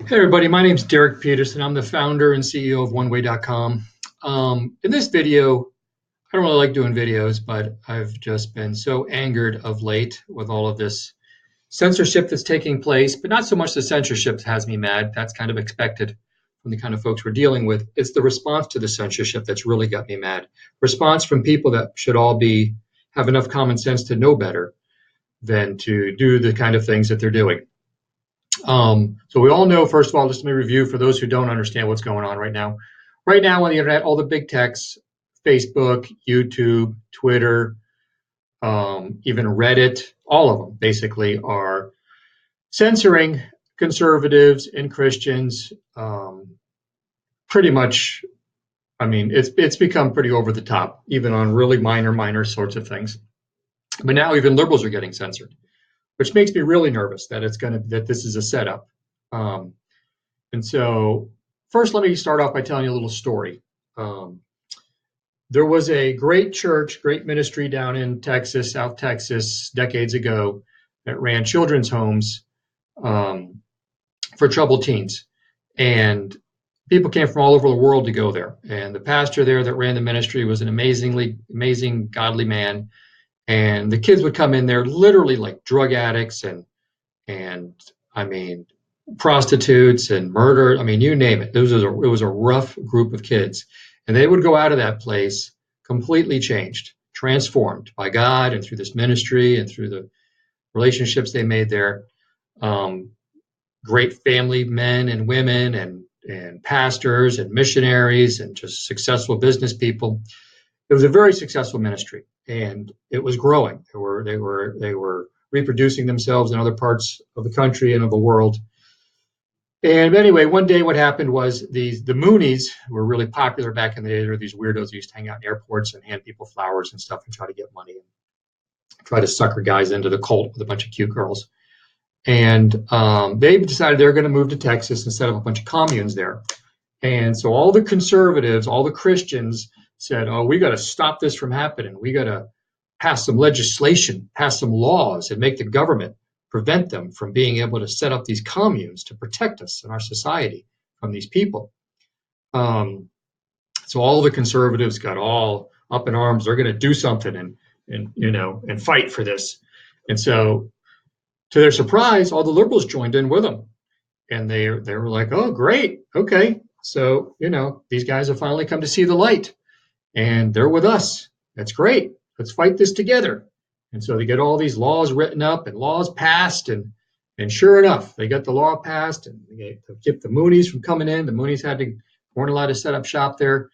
Hey everybody, my name's Derek Peterson. I'm the founder and CEO of OneWay.com. In this video, I don't really like doing videos, but I've just been so angered of late with all of this censorship that's taking place, but not so much the censorship has me mad. That's kind of expected from the kind of folks we're dealing with. It's the response to the censorship that's really got me mad. Response from people that should all have enough common sense to know better than to do the kind of things that they're doing. So we all know, first of all, just let me review for those who don't understand what's going on right now. Right now on the internet, all the big techs, Facebook, YouTube, Twitter, even Reddit, all of them basically are censoring conservatives and Christians. Pretty much, I mean, it's become pretty over the top, even on really minor sorts of things. But now even liberals are getting censored, which makes me really nervous that this is a setup. And so first, let me start off by telling you a little story. There was a great church, great ministry down in Texas, South Texas, decades ago that ran children's homes for troubled teens. And people came from all over the world to go there. And the pastor there that ran the ministry was an amazing, godly man. And the kids would come in there literally like drug addicts and I mean, prostitutes and murder. I mean, you name it. It was a rough group of kids. And they would go out of that place completely changed, transformed by God and through this ministry and through the relationships they made there. Great family men and women and pastors and missionaries and just successful business people. It was a very successful ministry, and it was growing. They were reproducing themselves in other parts of the country and of the world. And anyway, one day what happened was the Moonies were really popular back in the day. There were these weirdos who used to hang out in airports and hand people flowers and stuff and try to get money and try to sucker guys into the cult with a bunch of cute girls. And they decided they were going to move to Texas and set up a bunch of communes there. And so all the conservatives, all the Christians said, oh, we got to stop this from happening. We got to pass some legislation, pass some laws, and make the government prevent them from being able to set up these communes to protect us and our society from these people. So all the conservatives got all up in arms. They're going to do something and fight for this. And so, to their surprise, all the liberals joined in with them, and they were like, "Oh, great, okay." So these guys have finally come to see the light, and they're with us. That's great. Let's fight this together. And so they get all these laws written up and laws passed, and sure enough, they got the law passed, and they kept the Moonies from coming in. The Moonies weren't allowed to set up shop there.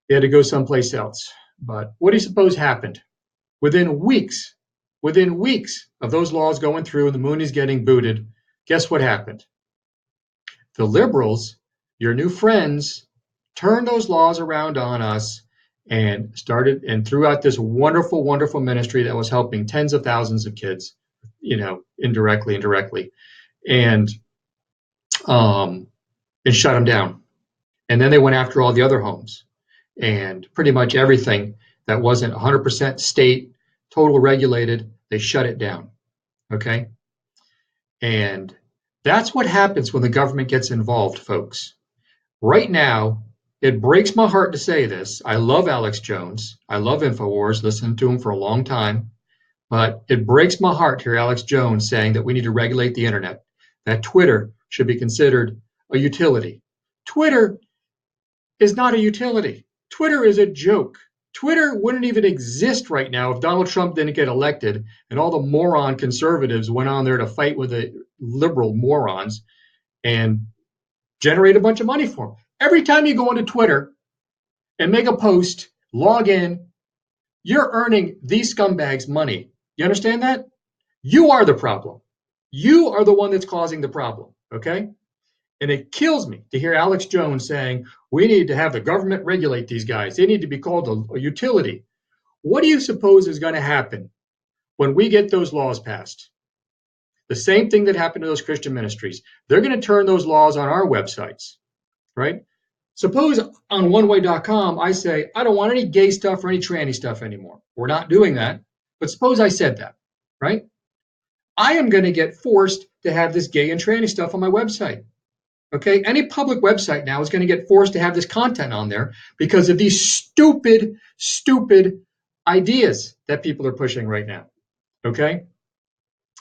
They had to go someplace else. But what do you suppose happened? Within weeks of those laws going through and the Moonies getting booted, guess what happened? The liberals, your new friends, turned those laws around on us and threw out this wonderful ministry that was helping tens of thousands of kids, indirectly, and shut them down. And then they went after all the other homes, and pretty much everything that wasn't 100% state, total regulated, they shut it down. Okay? And that's what happens when the government gets involved, folks. Right now, it breaks my heart to say this. I love Alex Jones. I love InfoWars, listened to him for a long time. But it breaks my heart to hear Alex Jones saying that we need to regulate the internet, that Twitter should be considered a utility. Twitter is not a utility. Twitter is a joke. Twitter wouldn't even exist right now if Donald Trump didn't get elected and all the moron conservatives went on there to fight with the liberal morons and generate a bunch of money for them. Every time you go onto Twitter and make a post, log in, you're earning these scumbags money. You understand that? You are the problem. You are the one that's causing the problem, okay? And it kills me to hear Alex Jones saying, we need to have the government regulate these guys. They need to be called a utility. What do you suppose is going to happen when we get those laws passed? The same thing that happened to those Christian ministries. They're going to turn those laws on our websites, right? Suppose on oneway.com, I say, I don't want any gay stuff or any tranny stuff anymore. We're not doing that. But suppose I said that, right? I am going to get forced to have this gay and tranny stuff on my website. Okay, any public website now is going to get forced to have this content on there because of these stupid ideas that people are pushing right now. Okay,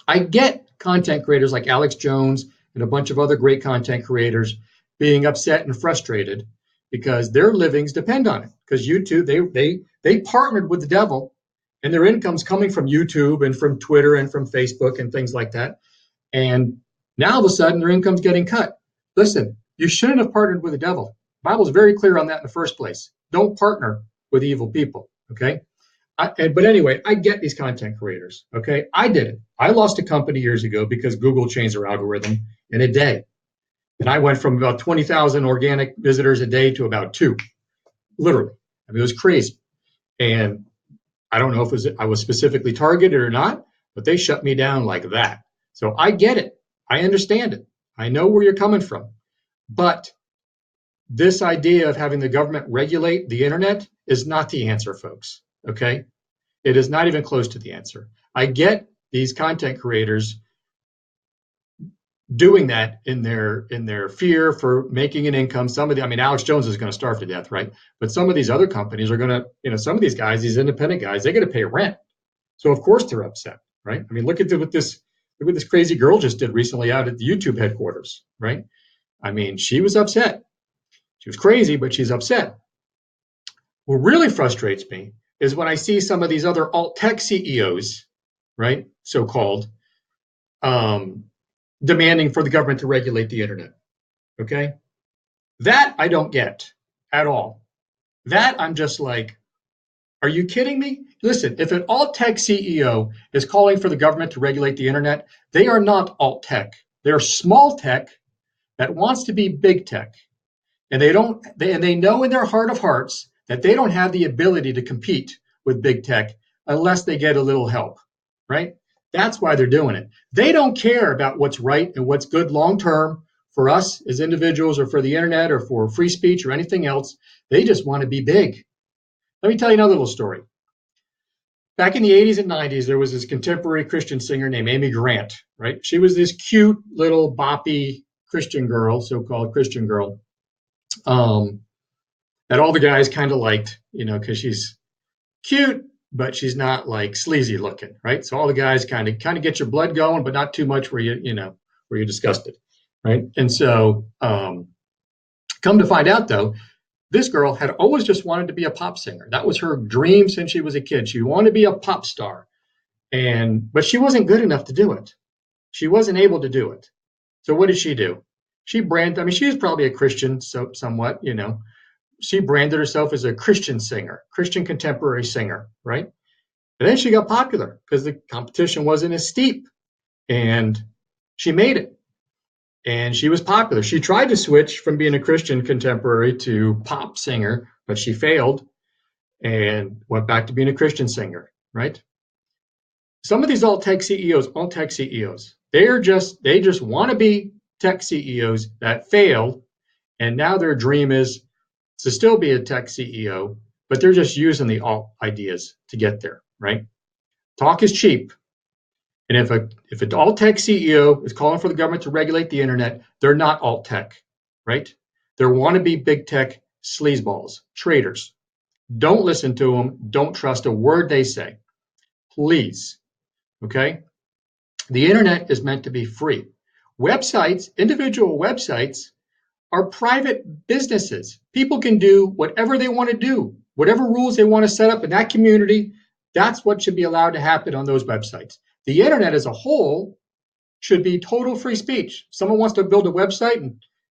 I get content creators like Alex Jones and a bunch of other great content creators being upset and frustrated because their livings depend on it. Because YouTube, they partnered with the devil, and their income's coming from YouTube and from Twitter and from Facebook and things like that. And now all of a sudden their income's getting cut. Listen, you shouldn't have partnered with the devil. The Bible's very clear on that in the first place. Don't partner with evil people. Okay. But anyway, I get these content creators. Okay. I did it. I lost a company years ago because Google changed their algorithm in a day. And I went from about 20,000 organic visitors a day to about 2, literally. I mean, it was crazy. And I don't know if I was specifically targeted or not, but they shut me down like that. So I get it. I understand it. I know where you're coming from. But this idea of having the government regulate the internet is not the answer, folks. Okay? It is not even close to the answer. I get these content creators doing that in their fear for making an income. Some of the, I mean, Alex Jones is going to starve to death, right? But some of these other companies are going to, some of these guys, these independent guys, they got to pay rent. So of course they're upset, right? I mean, look what this crazy girl just did recently out at the YouTube headquarters, right? I mean, she was upset. She was crazy, but she's upset. What really frustrates me is when I see some of these other alt tech CEOs, right, so-called, demanding for the government to regulate the internet. Okay, that I don't get at all. That I'm just like, are you kidding me? Listen, if an alt tech CEO is calling for the government to regulate the internet, they are not alt tech. They're small tech that wants to be big tech. And they know in their heart of hearts that they don't have the ability to compete with big tech unless they get a little help, right? That's why they're doing it. They don't care about what's right and what's good long term for us as individuals or for the internet or for free speech or anything else. They just want to be big. Let me tell you another little story. Back in the 80s and 90s, there was this contemporary Christian singer named Amy Grant, right? She was this cute little boppy Christian girl, so-called Christian girl, that all the guys kind of liked, because she's cute, but she's not like sleazy looking, right? So all the guys kind of get your blood going, but not too much where you're disgusted, right? And so, come to find out though, this girl had always just wanted to be a pop singer. That was her dream since she was a kid. She wanted to be a pop star, but she wasn't good enough to do it. She wasn't able to do it. So what did she do? She was probably a Christian, so somewhat, she branded herself as a Christian singer, Christian contemporary singer, right? And then she got popular because the competition wasn't as steep, and she made it. And she was popular. She tried to switch from being a Christian contemporary to pop singer, but she failed and went back to being a Christian singer, right? Some of these alt tech CEOs, they just want to be tech CEOs that failed, and now their dream is to still be a tech CEO, but they're just using the alt ideas to get there, right? Talk is cheap. And if an alt tech CEO is calling for the government to regulate the internet, they're not alt tech, right? They're wannabe big tech sleazeballs, traitors. Don't listen to them. Don't trust a word they say. Please. Okay? The internet is meant to be free. Websites, individual websites, are private businesses. People can do whatever they want to do, whatever rules they want to set up in that community. That's what should be allowed to happen on those websites. The internet as a whole should be total free speech. Someone wants to build a website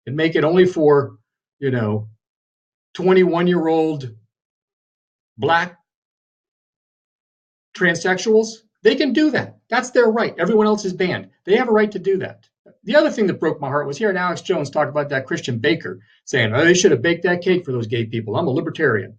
and make it only for, 21-year-old black transsexuals, they can do that. That's their right. Everyone else is banned. They have a right to do that. The other thing that broke my heart was hearing Alex Jones talk about that Christian baker saying, oh, they should have baked that cake for those gay people. I'm a libertarian.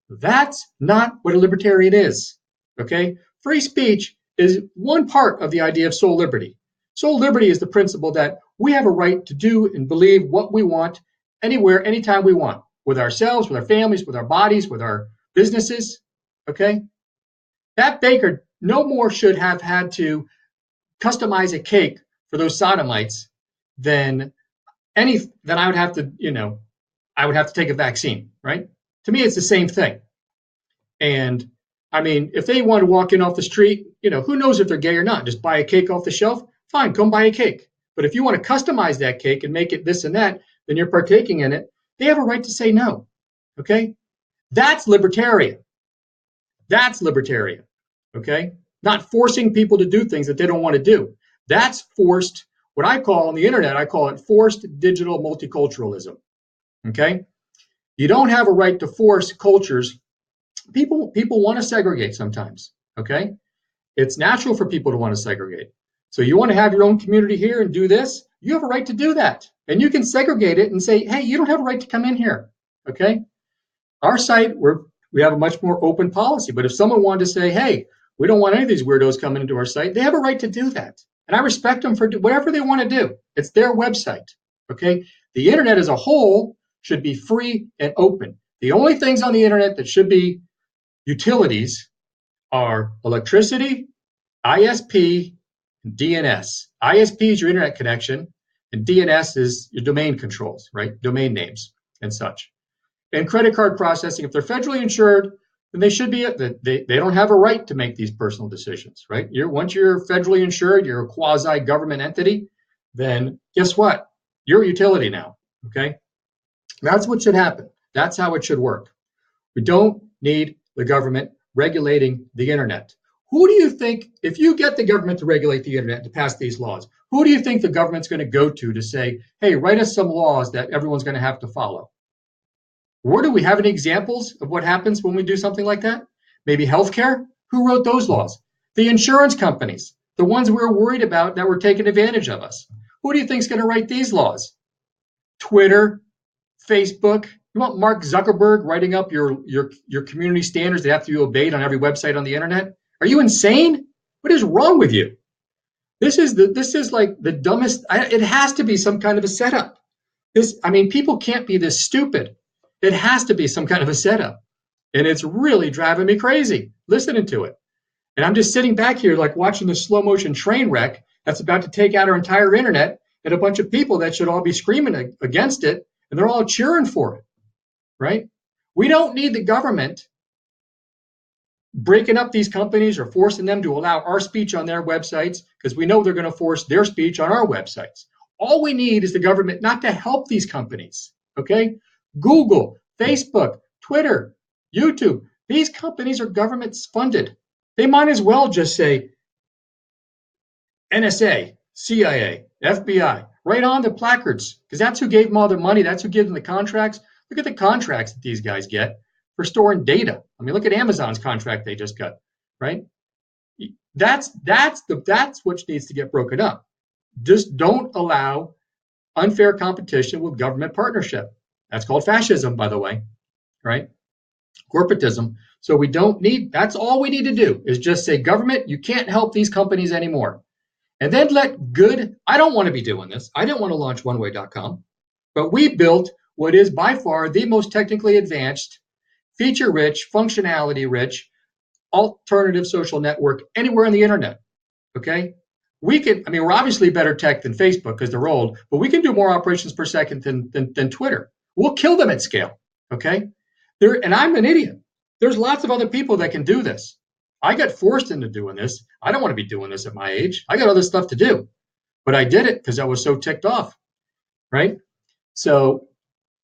That's not what a libertarian is. Okay? Free speech is one part of the idea of soul liberty. Soul liberty is the principle that we have a right to do and believe what we want anywhere, anytime we want, with ourselves, with our families, with our bodies, with our businesses. Okay? That baker no more should have had to customize a cake for those sodomites than then I would have to, I would have to take a vaccine, right? To me, it's the same thing. And I mean, if they want to walk in off the street, who knows if they're gay or not? Just buy a cake off the shelf. Fine, come buy a cake. But if you want to customize that cake and make it this and that, then you're partaking in it. They have a right to say no. Okay? That's libertarian. That's libertarian. Okay? Not forcing people to do things that they don't want to do. That's forced, what I call on the internet, I call it forced digital multiculturalism. Okay? You don't have a right to force cultures. People want to segregate sometimes. Okay? It's natural for people to want to segregate. So you want to have your own community here and do this, you have a right to do that. And you can segregate it and say, hey, you don't have a right to come in here. Okay? Our site, we have a much more open policy. But if someone wanted to say, hey, we don't want any of these weirdos coming into our site, they have a right to do that. And I respect them for whatever they want to do. It's their website. Okay? The internet as a whole should be free and open. The only things on the internet that should be utilities are electricity, ISP, and DNS. ISP is your internet connection, and DNS is your domain controls, right? Domain names and such. And credit card processing, if they're federally insured, then they should be, they don't have a right to make these personal decisions, right? Once you're federally insured, you're a quasi-government entity, then guess what? You're a utility now, okay? That's what should happen. That's how it should work. We don't need the government regulating the internet. Who do you think, if you get the government to regulate the internet, to pass these laws, who do you think the government's going to go to say, hey, write us some laws that everyone's going to have to follow? Where do we have any examples of what happens when we do something like that? Maybe healthcare? Who wrote those laws? The insurance companies, the ones we were worried about that were taking advantage of us. Who do you think is going to write these laws? Twitter, Facebook. You want Mark Zuckerberg writing up your community standards that have to be obeyed on every website on the internet? Are you insane? What is wrong with you? This is like the dumbest. It has to be some kind of a setup. People can't be this stupid. It has to be some kind of a setup. And it's really driving me crazy listening to it. And I'm just sitting back here like watching the slow motion train wreck that's about to take out our entire internet, and a bunch of people that should all be screaming against it, and they're all cheering for it, right? We don't need the government breaking up these companies or forcing them to allow our speech on their websites, because we know they're going to force their speech on our websites. All we need is the government not to help these companies, okay? Google, Facebook, Twitter, YouTube, these companies are government funded. They might as well just say NSA, CIA, FBI, right on the placards, because that's who gave them all their money. That's who gave them the contracts. Look at the contracts that these guys get for storing data. Look at Amazon's contract they just got, right? That's what needs to get broken up. Just don't allow unfair competition with government partnership. That's called fascism, by the way, right? Corporatism. So that's all we need to do is just say, government, you can't help these companies anymore. And then I don't want to be doing this. I didn't want to launch oneway.com, but we built what is by far the most technically advanced, feature-rich, functionality-rich, alternative social network anywhere on the internet, okay? We're obviously better tech than Facebook because they're old, but we can do more operations per second than Twitter. We'll kill them at scale, okay? And I'm an idiot. There's lots of other people that can do this. I got forced into doing this. I don't want to be doing this at my age. I got other stuff to do, but I did it because I was so ticked off, right? So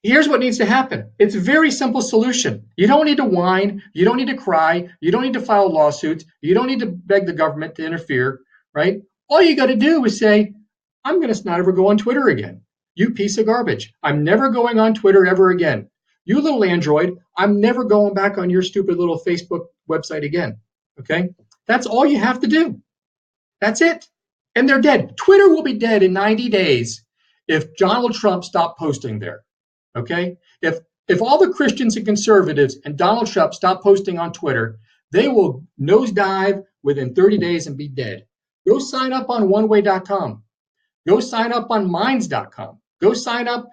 here's what needs to happen. It's a very simple solution. You don't need to whine. You don't need to cry. You don't need to file lawsuits. You don't need to beg the government to interfere, right? All you got to do is say, I'm going to not ever go on Twitter again. You piece of garbage. I'm never going on Twitter ever again. You little Android, I'm never going back on your stupid little Facebook website again. Okay? That's all you have to do. That's it. And they're dead. Twitter will be dead in 90 days if Donald Trump stopped posting there. Okay? If all the Christians and conservatives and Donald Trump stop posting on Twitter, they will nosedive within 30 days and be dead. Go sign up on oneway.com. Go sign up on minds.com. Go sign up,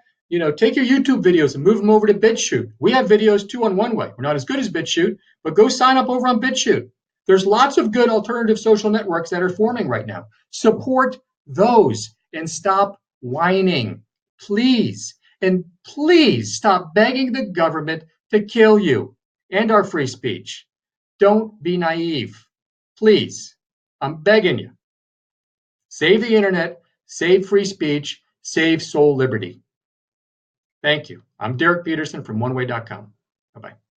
take your YouTube videos and move them over to BitChute. We have videos too on OneWay. We're not as good as BitChute, but go sign up over on BitChute. There's lots of good alternative social networks that are forming right now. Support those and stop whining. Please, and please stop begging the government to kill you and our free speech. Don't be naive. Please, I'm begging you. Save the internet, save free speech, save soul liberty. Thank you. I'm Derek Peterson from OneWay.com. Bye-bye.